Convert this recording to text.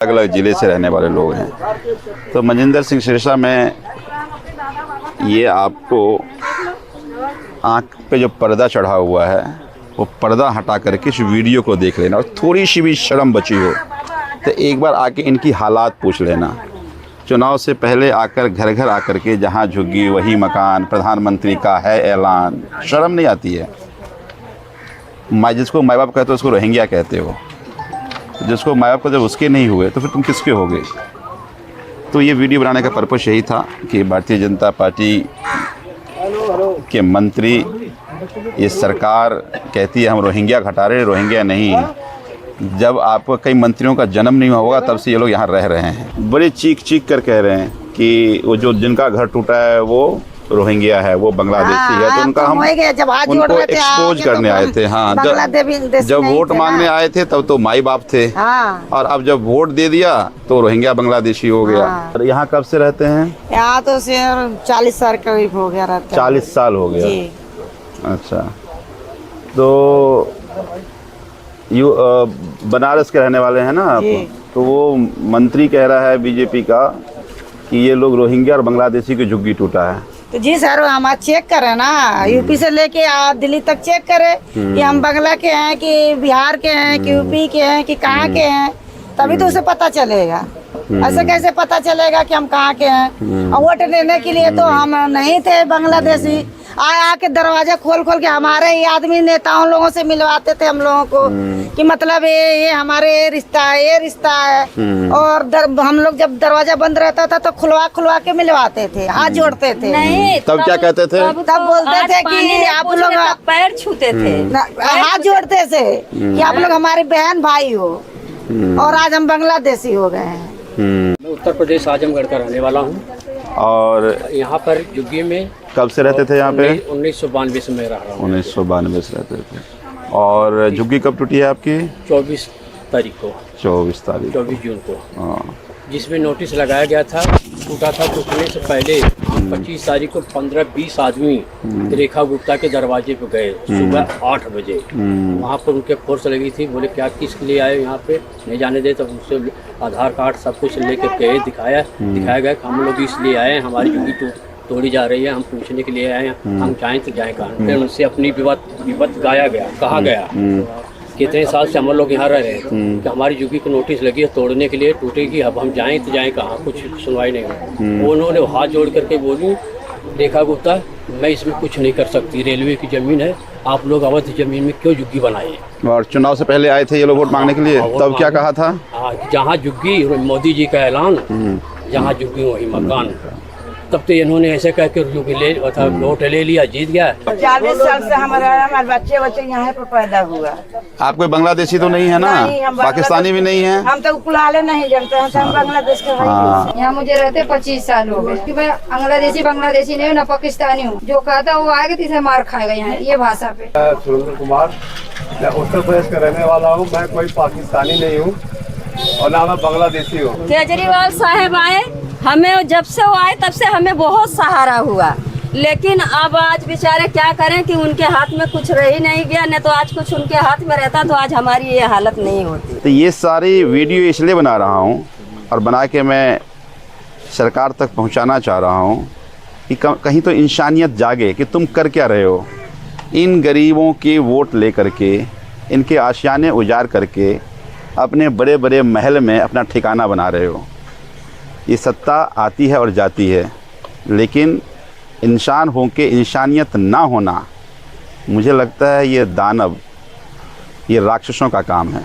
अलग अलग ज़िले से रहने वाले लोग हैं। तो मनजिंदर सिंह सिरसा में ये आपको आँख पे जो पर्दा चढ़ा हुआ है वो पर्दा हटा करके इस वीडियो को देख लेना, और थोड़ी सी भी शर्म बची हो तो एक बार आके इनकी हालात पूछ लेना। चुनाव से पहले आकर घर घर आकर के जहाँ झुग्गी वही मकान, प्रधानमंत्री का है ऐलान, शर्म नहीं आती है। जिसको माँ बाप कहते हो उसको रोहिंग्या कहते हो, जिसको माँ बाप को जब उसके नहीं हुए तो फिर तुम किसके होगे। तो ये वीडियो बनाने का पर्पस यही था कि भारतीय जनता पार्टी के मंत्री, ये सरकार कहती है हम रोहिंग्या हटा रहे, रोहिंग्या नहीं। जब आपको कई मंत्रियों का जन्म नहीं हुआ होगा तब से ये लोग यहाँ रह रहे हैं। बड़े चीख चीख कर कह रहे हैं कि वो जो जिनका घर टूटा है वो रोहिंग्या है, वो बांग्लादेशी है। तो उनका हम उनको एक्सपोज करने आए थे। हाँ, जब वोट मांगने आए थे तब तो माई बाप थे, और अब जब वोट दे दिया तो रोहिंग्या बांग्लादेशी हो गया। और यहाँ कब से रहते हैं? यहाँ तो 40 साल करीब हो गया रहते हैं। 40 साल हो गया। अच्छा, तो बनारस के रहने वाले हैं ना आप? तो वो मंत्री कह रहा है बीजेपी का कि ये लोग रोहिंग्या और बांग्लादेशी की झुग्गी टूटा है। तो जी सर, हम चेक करें ना, यूपी से लेके दिल्ली तक चेक करें कि हम बांग्ला के हैं कि बिहार के हैं कि यूपी के हैं कि कहाँ के हैं, तभी तो उसे पता चलेगा। ऐसे कैसे पता चलेगा कि हम कहाँ के हैं। और वोट देने के लिए तो हम नहीं थे बांग्लादेशी, आके दरवाजा खोल खोल के हमारे ही आदमी नेताओं लोगों से मिलवाते थे हम लोगों को कि मतलब ये हमारे रिश्ता है, ये रिश्ता है। और हम लोग जब दरवाजा बंद रहता था तो खुलवा के मिलवाते थे, हाथ जोड़ते थे। नहीं, तब क्या कहते थे? तब बोलते थे कि आप लोग पैर छूते थे, हाथ जोड़ते थे कि आप लोग हमारी बहन भाई हो। और आज हम बांग्लादेशी हो गए हैं। मैं उत्तर प्रदेश आजमगढ़ का रहने वाला हूँ। और यहाँ पर झुग्गी में कब से रहते थे यहाँ पे? 1992 से मैं रह रहा हूँ। 1992 से रहते थे। और झुग्गी कब टूटी है आपकी? 24 तारीख को। 24 तारीख, 24 जून को। हाँ। जिसमें नोटिस लगाया गया था, टूटा था। टूटने से पहले 25 तारीख को 15-20 आदमी रेखा गुप्ता के दरवाजे पे गए सुबह 8 बजे। वहाँ पर उनके फोर्स लगी थी। बोले क्या किस लिए आए यहाँ पे, नहीं जाने दे। तब उनसे आधार कार्ड सब कुछ लेकर गए, दिखाया गया कि हम लोग इसलिए आए हैं, हमारी झुग्गी तोड़ी जा रही है, हम पूछने के लिए आए हैं, हम चाहें तो जाएँ कहाँ। फिर उनसे अपनी विपत गाया गया, कहा गया कितने साल से हम लोग यहाँ रह रहे हैं कि हमारी झुग्गी को नोटिस लगी है तोड़ने के लिए, टूटेगी, अब हम जाएं तो जाएं कहाँ। कुछ सुनवाई नहीं हुई। उन्होंने हाथ जोड़ करके बोली, रेखा गुप्ता मैं इसमें कुछ नहीं कर सकती, रेलवे की ज़मीन है, आप लोग अवैध ज़मीन में क्यों झुग्गी बनाए। और चुनाव से पहले आए थे ये लोग वोट मांगने के लिए, तब क्या कहा था? जहाँ झुग्गी, मोदी जी का ऐलान, जहाँ झुग्गी वही मकान। तब तो इन्होंने ऐसे कह के वोट ले लिया, जीत गया। 40 साल से हमारे बच्चे यहाँ पर पैदा हुआ। आप कोई बांग्लादेशी तो नहीं है ना? पाकिस्तानी भी नहीं है? हम तो कुलाले नहीं जानते हैं, हम बांग्लादेश के भाई। यहाँ मुझे रहते 25 साल हो गए कि मैं बांग्लादेशी नहीं हूँ ना पाकिस्तानी हूँ। जो कहा था वो आएगा तीसरे मार खाएगा यहाँ ये भाषा पे। सुरेंद्र कुमार, मैं उत्तर प्रदेश का रहने वाला हूँ। मैं कोई पाकिस्तानी नहीं हूँ और ना मैं बांग्लादेशी हूँ। केजरीवाल साहब आए, हमें जब से वो आए तब से हमें बहुत सहारा हुआ, लेकिन अब आज बेचारे क्या करें कि उनके हाथ में कुछ रह ही नहीं गया। नहीं तो आज कुछ उनके हाथ में रहता तो आज हमारी ये हालत नहीं होती। तो ये सारी वीडियो इसलिए बना रहा हूँ और बना के मैं सरकार तक पहुँचाना चाह रहा हूँ कि कहीं तो इंसानियत जागे कि तुम कर क्या रहे हो। इन गरीबों के वोट ले करके, इनके आशियाने उजाड़ करके अपने बड़े बड़े महल में अपना ठिकाना बना रहे हो। ये सत्ता आती है और जाती है, लेकिन इंसान हो के इंसानियत ना होना, मुझे लगता है ये दानव, ये राक्षसों का काम है।